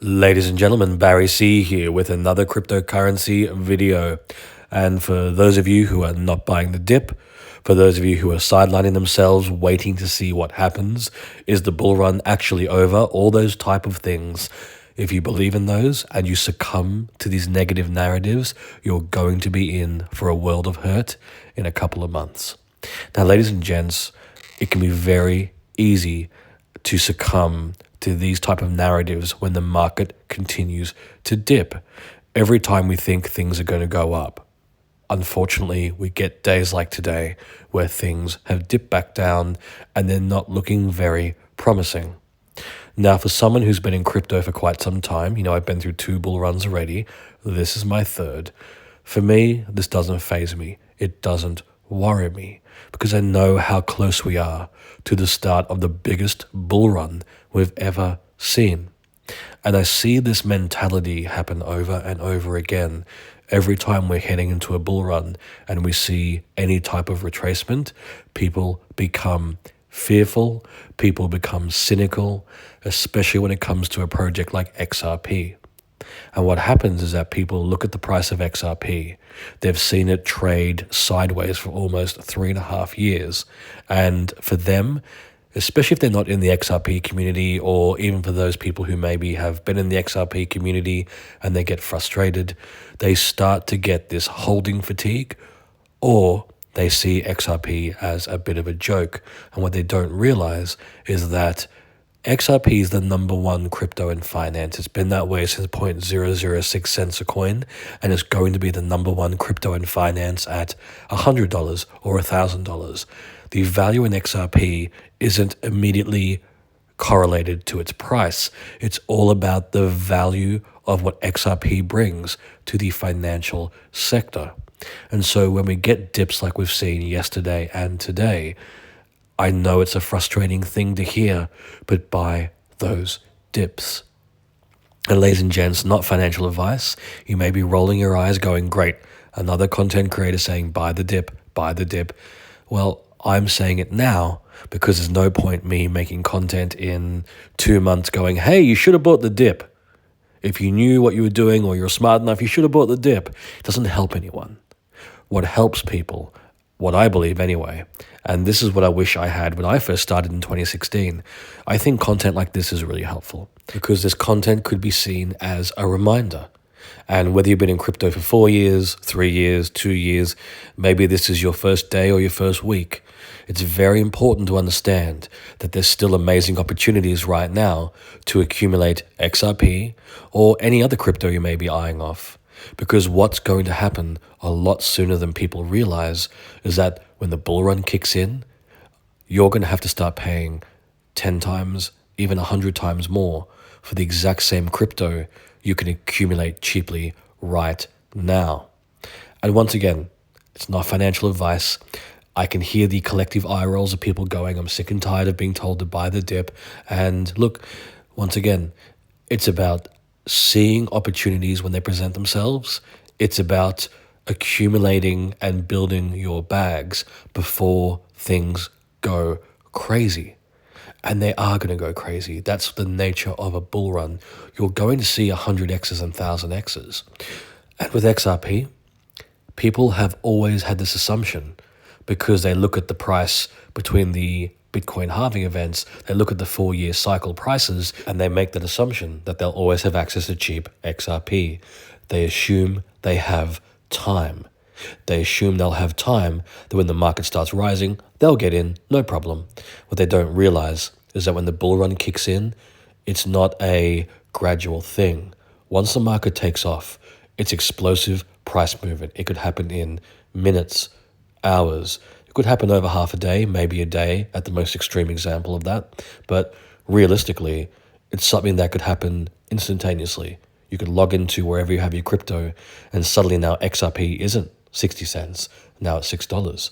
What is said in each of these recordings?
Ladies and gentlemen, Barry C here with another cryptocurrency video. And for those of you who are not buying the dip, for those of you who are sidelining themselves, waiting to see what happens, is the bull run actually over? All those type of things. If you believe in those and you succumb to these negative narratives, you're going to be in for a world of hurt in a couple of months. Now, ladies and gents, it can be very easy to succumb to these type of narratives when the market continues to dip. Every time we think things are going to go up, unfortunately, we get days like today where things have dipped back down and they're not looking very promising. Now, for someone who's been in crypto for quite some time, I've been through 2 bull runs already. This is my 3rd. For me, this doesn't faze me. It doesn't worry me because I know how close we are to the start of the biggest bull run we've ever seen. And I see this mentality happen over and over again. Every time we're heading into a bull run and we see any type of retracement, people become fearful, people become cynical, especially when it comes to a project like XRP. And what happens is that people look at the price of XRP. They've seen it trade sideways for almost 3.5 years. And for them, especially if they're not in the XRP community, or even for those people who maybe have been in the XRP community and they get frustrated, they start to get this holding fatigue, or they see XRP as a bit of a joke. And what they don't realize is that XRP is the number 1 crypto in finance. It's been that way since 0.006 cents a coin, and it's going to be the number 1 crypto in finance at $100 or $1,000. The value in XRP isn't immediately correlated to its price. It's all about the value of what XRP brings to the financial sector. And so when we get dips like we've seen yesterday and today, I know it's a frustrating thing to hear, but buy those dips. And ladies and gents, not financial advice. You may be rolling your eyes going, great, another content creator saying buy the dip, buy the dip. Well, I'm saying it now because there's no point me making content in 2 months going, hey, you should have bought the dip. If you knew what you were doing or you're smart enough, you should have bought the dip. It doesn't help anyone. What helps people, what I believe anyway, and this is what I wish I had when I first started in 2016. I think content like this is really helpful because this content could be seen as a reminder. And whether you've been in crypto for 4 years, 3 years, 2 years, maybe this is your first day or your first week, it's very important to understand that there's still amazing opportunities right now to accumulate XRP or any other crypto you may be eyeing off. Because what's going to happen a lot sooner than people realize is that when the bull run kicks in, you're going to have to start paying 10 times, even 100 times more for the exact same crypto you can accumulate cheaply right now. And once again, it's not financial advice. I can hear the collective eye rolls of people going, I'm sick and tired of being told to buy the dip. And look, once again, it's about seeing opportunities when they present themselves. It's about accumulating and building your bags before things go crazy. And they are going to go crazy. That's the nature of a bull run. You're going to see 100Xs and 1000Xs. And with XRP, people have always had this assumption because they look at the price between the Bitcoin halving events, they look at the 4-year cycle prices and they make that assumption that they'll always have access to cheap XRP. They assume they have time. They assume they'll have time that when the market starts rising, they'll get in, no problem. What they don't realize is that when the bull run kicks in, it's not a gradual thing. Once the market takes off, it's explosive price movement. It could happen in minutes, hours. It could happen over half a day, maybe a day at the most extreme example of that. But realistically, it's something that could happen instantaneously. You could log into wherever you have your crypto and suddenly now XRP isn't 60 cents. Now it's $6.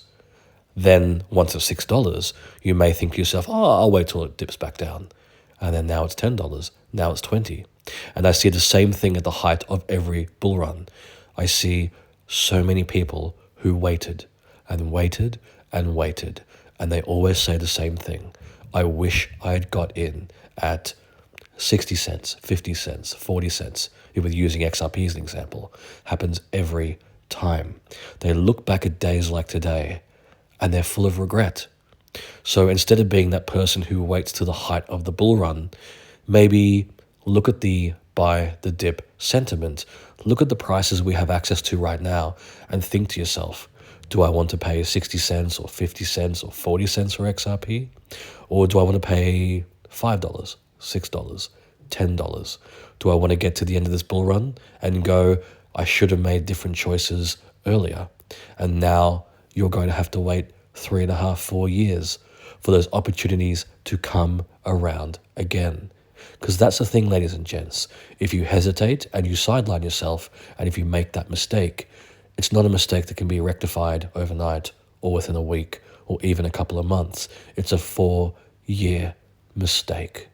Then once it's $6, you may think to yourself, I'll wait till it dips back down. And then now it's $10. Now it's 20. And I see the same thing at the height of every bull run. I see so many people who waited and waited and waited, and they always say the same thing. I wish I had got in at 60 cents, 50 cents, 40 cents, if we're using XRP as an example, happens every time. They look back at days like today and they're full of regret. So instead of being that person who waits to the height of the bull run, maybe look at the buy the dip sentiment. Look at the prices we have access to right now and think to yourself, do I want to pay 60 cents or 50 cents or 40 cents for XRP? Or do I want to pay $5, $6, $10? Do I want to get to the end of this bull run and go, I should have made different choices earlier? And now you're going to have to wait 3.5, 4 years for those opportunities to come around again. Because that's the thing, ladies and gents. If you hesitate and you sideline yourself, and if you make that mistake, it's not a mistake that can be rectified overnight or within a week or even a couple of months. It's a 4-year mistake.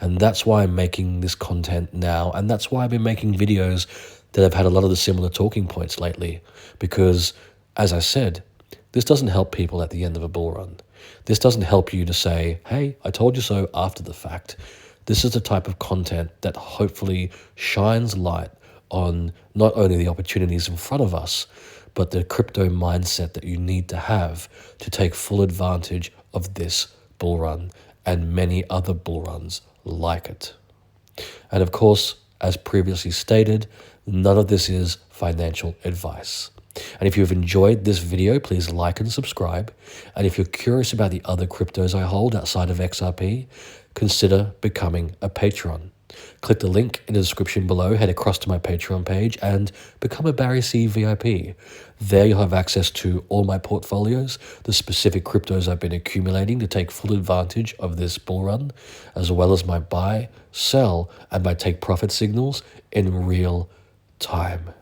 And that's why I'm making this content now, and that's why I've been making videos that have had a lot of the similar talking points lately. Because, as I said, this doesn't help people at the end of a bull run. This doesn't help you to say, hey, I told you so after the fact. This is the type of content that hopefully shines light on not only the opportunities in front of us, but the crypto mindset that you need to have to take full advantage of this bull run and many other bull runs like it. And of course, as previously stated, none of this is financial advice. And if you've enjoyed this video, please like and subscribe. And if you're curious about the other cryptos I hold outside of XRP, consider becoming a patron. Click the link in the description below, head across to my Patreon page and become a Barry C VIP. There you'll have access to all my portfolios, the specific cryptos I've been accumulating to take full advantage of this bull run, as well as my buy, sell, and my take profit signals in real time.